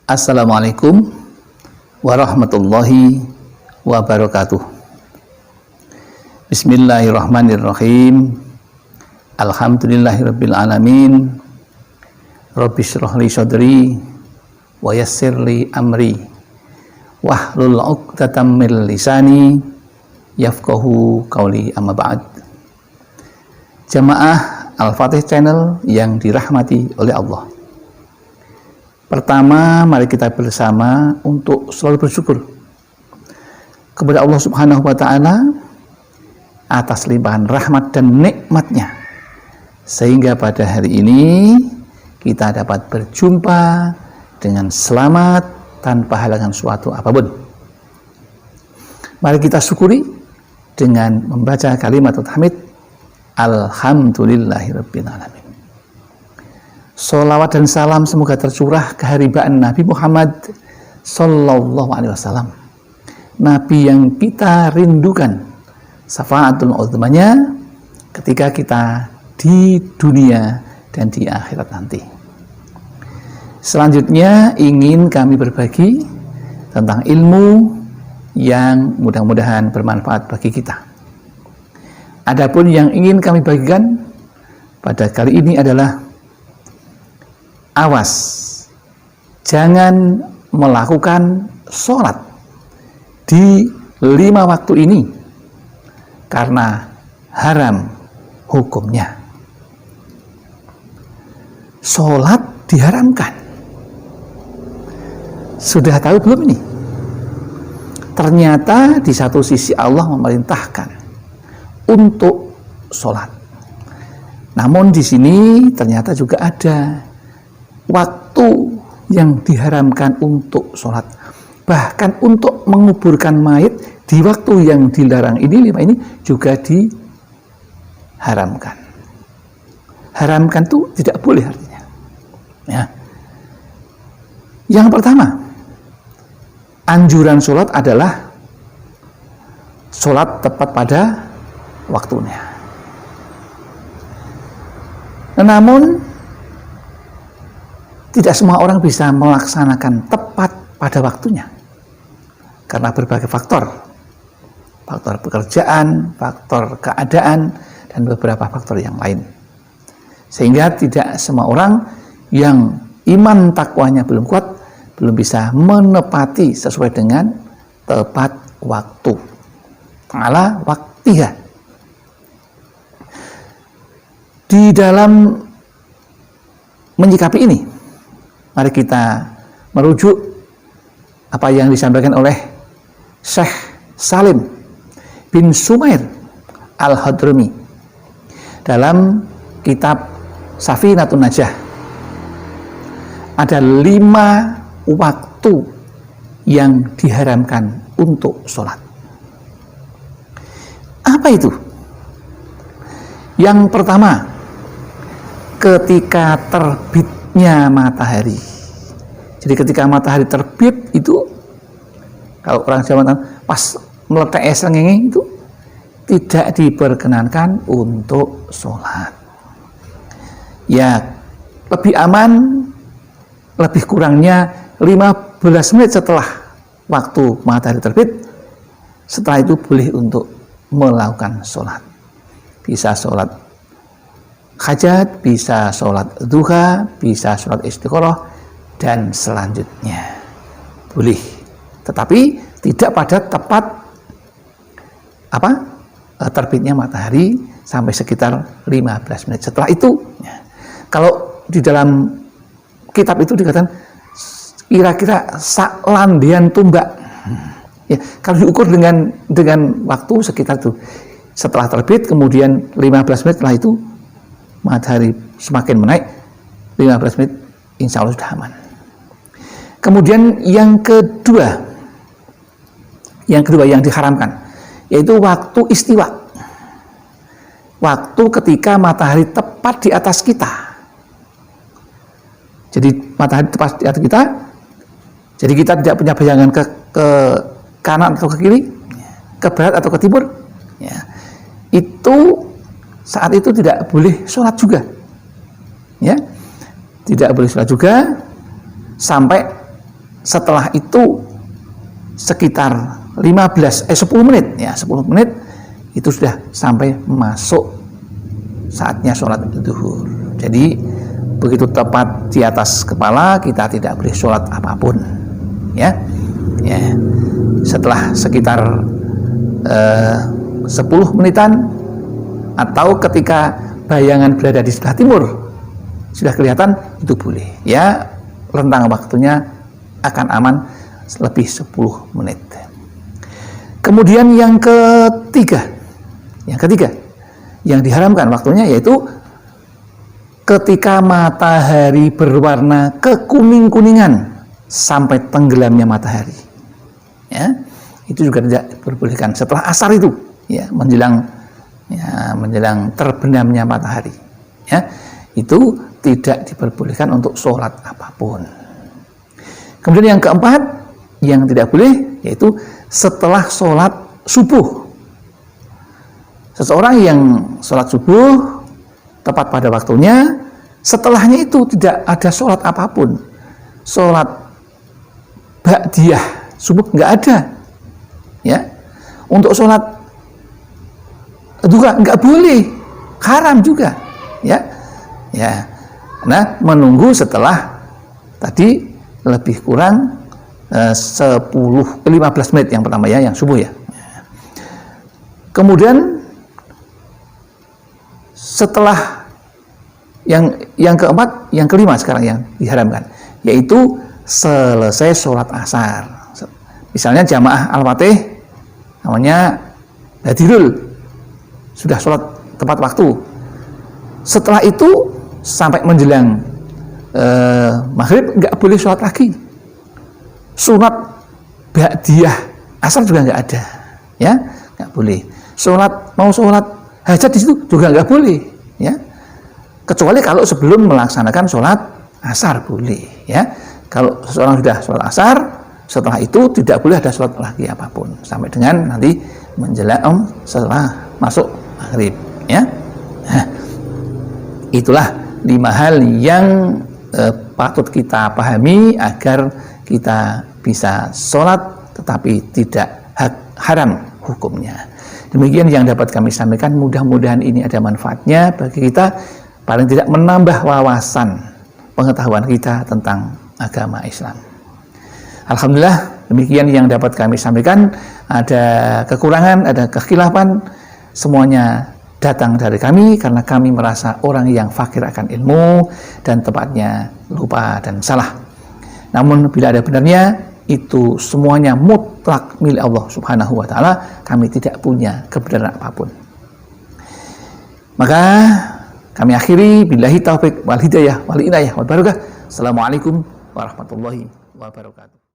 Assalamualaikum warahmatullahi wabarakatuh. Bismillahirrahmanirrahim. Alhamdulillahirabbil alamin. Rabbi shrah li sadri wa yassir li amri wahlul 'uqdatam min lisani yafqahu qawli, amma ba'd. Jamaah Al-Fatih Channel yang dirahmati oleh Allah. Pertama, mari kita bersama untuk selalu bersyukur kepada Allah Subhanahu wa Ta'ala atas limpahan rahmat dan nikmatnya, sehingga pada hari ini kita dapat berjumpa dengan selamat tanpa halangan suatu apapun. Mari kita syukuri dengan membaca kalimat tahmid, Alhamdulillahirabbil alamin. Sholawat dan salam semoga tercurah keharibaan Nabi Muhammad Sallallahu Alaihi Wasallam, Nabi yang kita rindukan syafaatul uzmanya ketika kita di dunia dan di akhirat nanti. Selanjutnya ingin kami berbagi tentang ilmu yang mudah-mudahan bermanfaat bagi kita. Adapun yang ingin kami bagikan pada kali ini adalah awas, jangan melakukan sholat di 5 waktu ini karena haram hukumnya. Sholat diharamkan. Sudah tahu belum ini? Ternyata di satu sisi Allah memerintahkan untuk sholat. Namun di sini ternyata juga ada waktu yang diharamkan untuk sholat, bahkan untuk menguburkan mayit di waktu yang dilarang ini, 5 ini juga diharamkan. Haramkan itu tidak boleh artinya. Ya. Yang pertama, anjuran sholat adalah sholat tepat pada waktunya. Namun tidak semua orang bisa melaksanakan tepat pada waktunya karena berbagai faktor pekerjaan, faktor keadaan, dan beberapa faktor yang lain, sehingga tidak semua orang yang iman takwanya belum kuat belum bisa menepati sesuai dengan tepat waktu, ala waktiha. Di dalam menyikapi ini, mari kita merujuk apa yang disampaikan oleh Syekh Salim bin Sumair Al-Hadrami dalam kitab Safinatun Najah. Ada 5 waktu yang diharamkan untuk sholat. Apa itu? Yang pertama, ketika terbitnya matahari. Jadi ketika matahari terbit itu, kalau orang Jawa pas meletak srengenge itu tidak diperkenankan untuk sholat. Ya, lebih aman, lebih kurangnya 15 menit setelah waktu matahari terbit, setelah itu boleh untuk melakukan sholat. Bisa sholat hajat, bisa sholat duha, bisa sholat istiqoroh, dan selanjutnya boleh, tetapi tidak pada tepat terbitnya matahari sampai sekitar 15 menit setelah itu. Kalau di dalam kitab itu dikatakan kira-kira saklandian tumbak. Ya, kalau diukur dengan waktu sekitar itu, setelah terbit kemudian 15 menit setelah itu matahari semakin menaik, 15 menit insya Allah sudah aman. Kemudian yang kedua yang diharamkan, yaitu waktu istiwa, waktu ketika matahari tepat di atas kita. Jadi matahari tepat di atas kita, jadi kita tidak punya bayangan ke kanan atau ke kiri, ke barat atau ke timur, ya. Itu saat itu tidak boleh sholat juga, ya, tidak boleh sholat juga sampai setelah itu sekitar 10 menit ya, 10 menit itu sudah sampai masuk saatnya sholat zuhur. Jadi begitu tepat di atas kepala kita tidak boleh sholat apapun ya. Setelah sekitar 10 menitan atau ketika bayangan berada di sebelah timur sudah kelihatan, itu boleh ya, rentang waktunya akan aman lebih 10 menit. Kemudian yang ketiga yang diharamkan waktunya yaitu ketika matahari berwarna kekuning-kuningan sampai tenggelamnya matahari ya, itu juga tidak diperbolehkan setelah asar itu ya, menjelang terbenamnya matahari ya, itu tidak diperbolehkan untuk sholat apapun. Kemudian yang keempat yang tidak boleh yaitu setelah sholat subuh. Seseorang yang sholat subuh tepat pada waktunya, setelahnya itu tidak ada sholat apapun, sholat ba'diyah subuh nggak ada ya. Untuk sholat juga nggak boleh, haram juga ya. Nah, menunggu setelah tadi lebih kurang 15 menit yang pertama ya, yang subuh ya. Kemudian setelah yang keempat, yang kelima sekarang yang diharamkan yaitu selesai sholat asar. Misalnya jamaah Al-Fatih namanya Hadirul, sudah sholat tepat waktu. Setelah itu sampai menjelang maghrib nggak boleh sholat lagi. Sunat ba'diyah asar juga nggak ada ya, nggak boleh. Mau sholat hajat di situ juga nggak boleh ya, kecuali kalau sebelum melaksanakan sholat asar boleh ya. Kalau seseorang sudah sholat asar, setelah itu tidak boleh ada sholat lagi apapun sampai dengan nanti menjelang setelah masuk maghrib ya. Nah, itulah 5 hal yang patut kita pahami agar kita bisa sholat tetapi tidak haram hukumnya. Demikian yang dapat kami sampaikan, mudah-mudahan ini ada manfaatnya bagi kita, paling tidak menambah wawasan pengetahuan kita tentang agama Islam. Alhamdulillah, demikian yang dapat kami sampaikan. Ada kekurangan, ada kekhilafan, semuanya datang dari kami karena kami merasa orang yang fakir akan ilmu dan tepatnya lupa dan salah. Namun bila ada benarnya, itu semuanya mutlak milik Allah Subhanahu wa Ta'ala. Kami tidak punya kebenaran apapun. Maka kami akhiri, billahi taufik wal hidayah wal inayah wal barakah. Assalamualaikum warahmatullahi wabarakatuh.